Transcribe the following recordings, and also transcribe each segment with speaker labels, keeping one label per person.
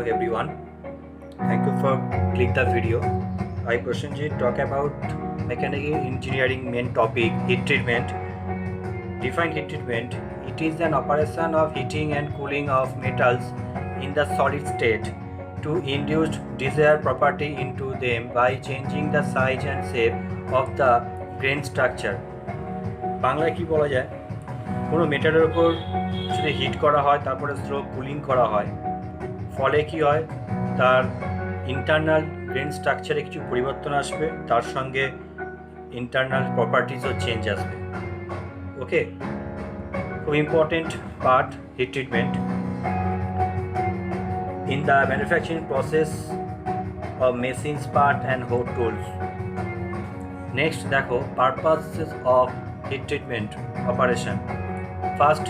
Speaker 1: Hello everyone. Thank you for click the video. I Prosenjit talk about mechanical engineering main topic heat treatment. Define heat treatment. It is an operation of heating and cooling of metals in the solid state to induce desired property into them by changing the size and shape of the grain structure. বাংলায় কি বলা যায়, কোনো মেটালের উপর যদি hit করা হয় তারপরে স্লো কুলিং করা হয়, ফলে কি হয়, তার ইন্টারনাল গ্রেন স্ট্রাকচারে কিছু পরিবর্তন আসবে, তার সঙ্গে ইন্টারনাল প্রপার্টিজও চেঞ্জ আসবে। ওকে, খুব important part hit treatment in the manufacturing process of machines, part and hot tools. Next দেখো purposes of heat treatment operation. First,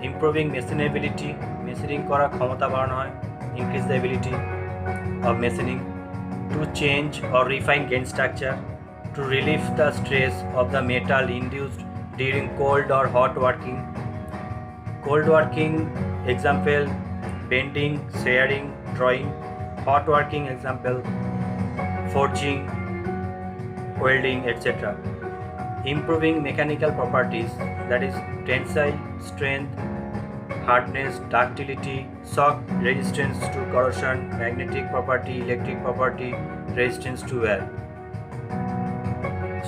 Speaker 1: improving machinability, machining করার ক্ষমতা বাড়ানো হয়, increase the ability of machining, to change or refine grain structure, to relieve the stress of the metal induced during cold or hot working. Cold working example bending, shearing, drawing. Hot working example forging, welding, etc. Improving mechanical properties, that is tensile strength, hardness, ductility, shock resistance to corrosion, magnetic property, electric property, resistance to wear.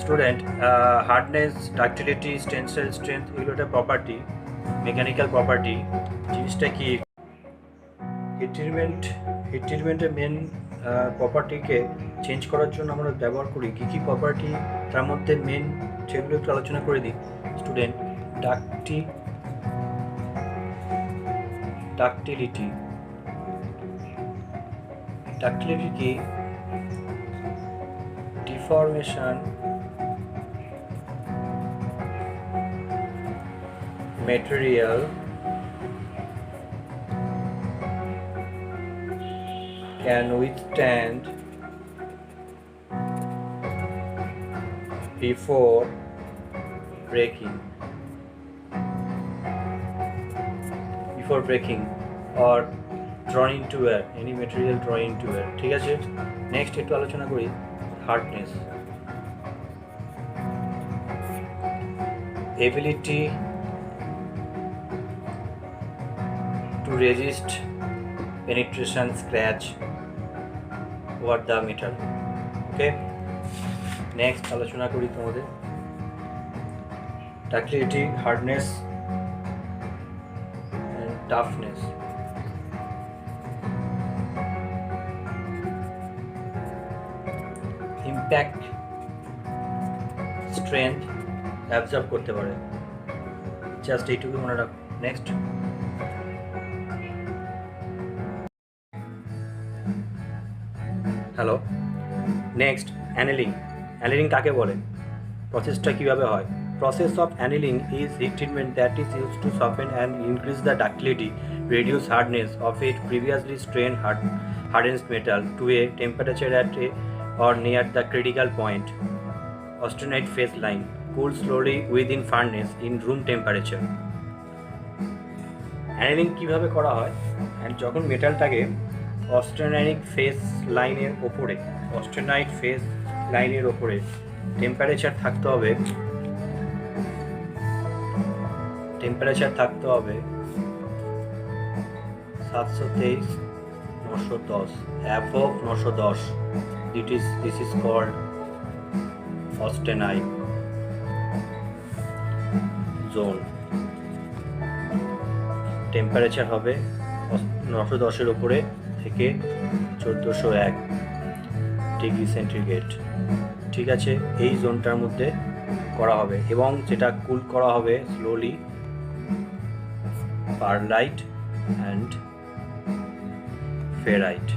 Speaker 1: Student, hardness, ductility, tensile strength এগুলো একটা property, mechanical property. জিনিসটা কি, hit ট্রিটমেন্টের main প্রপার্টিকে change করার জন্য আমরা ব্যবহার করি কী কী প্রপার্টি, তার মধ্যে মেন সেগুলো একটু আলোচনা করে দিই। স্টুডেন্ট, ডাক্টিলিটি কি, deformation, material can withstand before breaking or drawing to wear, any material drawing to wear। ঠিক আছে, নেক্সট একটু আলোচনা করি hardness, ability to resist penetration, scratch over the metal। Okay, next আলোচনা করি তোমাদের ductility, hardness and toughness। Impact, strength absorb করতে পারে, জাস্ট এইটুকু মনে রাখো। নেক্সট, হ্যালো, নেক্সট অ্যানেলিং কাকে বলে, প্রসেসটা কীভাবে হয়। Process of annealing is heat treatment that is use to soften and increase the ductility, reduce hardness of it previously strained hardened metal to a temperature at a or near the critical point. Austenite phase line, cool slowly within furnace in room temperature। অ্যানেলিং কীভাবে করা হয়, and যখন মেটালটাকে অস্টেনাইট phase লাইনের ওপরে temperature থাকতে হবে 723 910 above 910, this is called austenite zone। Temperature হবে 910 উপরে থেকে 1401 ডিগ্রি সেন্টিগ্রেড। ঠিক আছে, এই জোনটার মধ্যে করা হবে এবং যেটা কুল করা হবে স্লোলি, পারলাইট অ্যান্ড ফেরাইট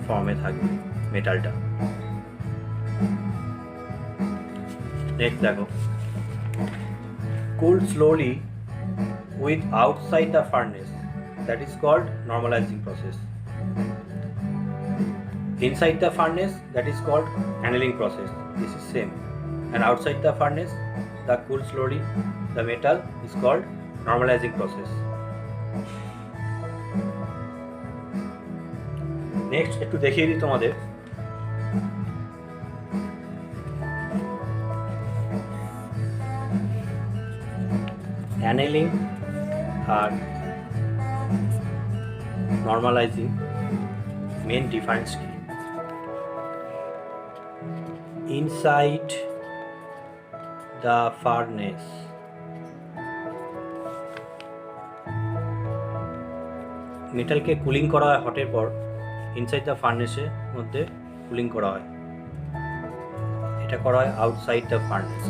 Speaker 1: ফর্মে থাকবে মেটালটা। নেক্সট দেখো, cooled slowly with outside the furnace, that is called normalizing process. Inside the furnace, that is called annealing process, this is same, and outside the furnace, the cool slowly the metal is called normalizing process। Next একটু দেখিয়ে দিই তোমাদের অ্যানেলিং আর normalising main difference কি। Inside the furnace মেটালকে cooling করা হয় হটের পর, inside the ফার্নেসের মধ্যে কুলিং করা হয়, এটা করা হয় outside the furnace.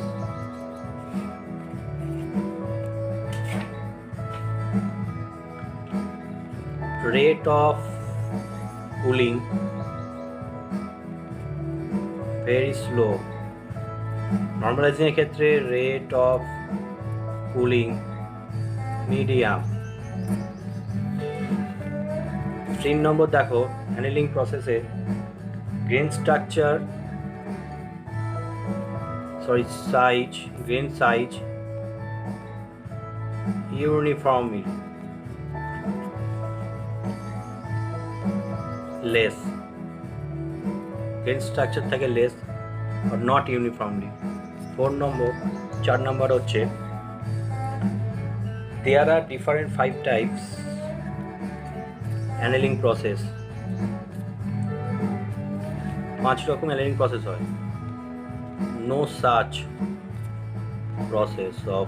Speaker 1: Rate of cooling very slow. নর্মালাইজিংয়ের ক্ষেত্রে rate of cooling medium. 3 number দেখো, অ্যানেলিং প্রসেসে grain size uniformly less, grain structure থেকে less or not uniformly। 4 number হচ্ছে there are different 5 types annealing process। 5 রকম annealing process হয়। no such process of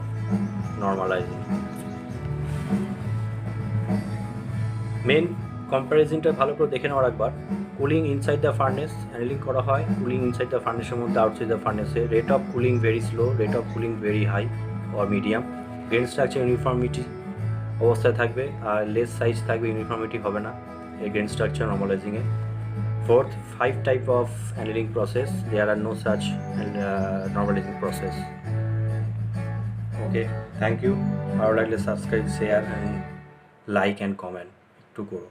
Speaker 1: normalizing। Main কম্প্যারিজনটা ভালো করে দেখে নেওয়ার একবার। Cooling inside the furnace annealing করা হয়, কুলিং ইনসাইড দ্য ফার্নেসের মধ্যে আউটসাইড দ্য ফার্নেসে। Rate of cooling very slow, rate of cooling very high or medium. Grain structure uniformity অবস্থায় থাকবে, আর লেস সাইজ থাকবে, ইউনিফর্মিটি হবে না এই গ্রেন স্ট্রাকচার নর্মালাইজিংয়ে। 4th 5 type of annealing process, there are no such normalizing process. Okay, thank you. ভালো লাগলে subscribe, share and like and comment একটু করো।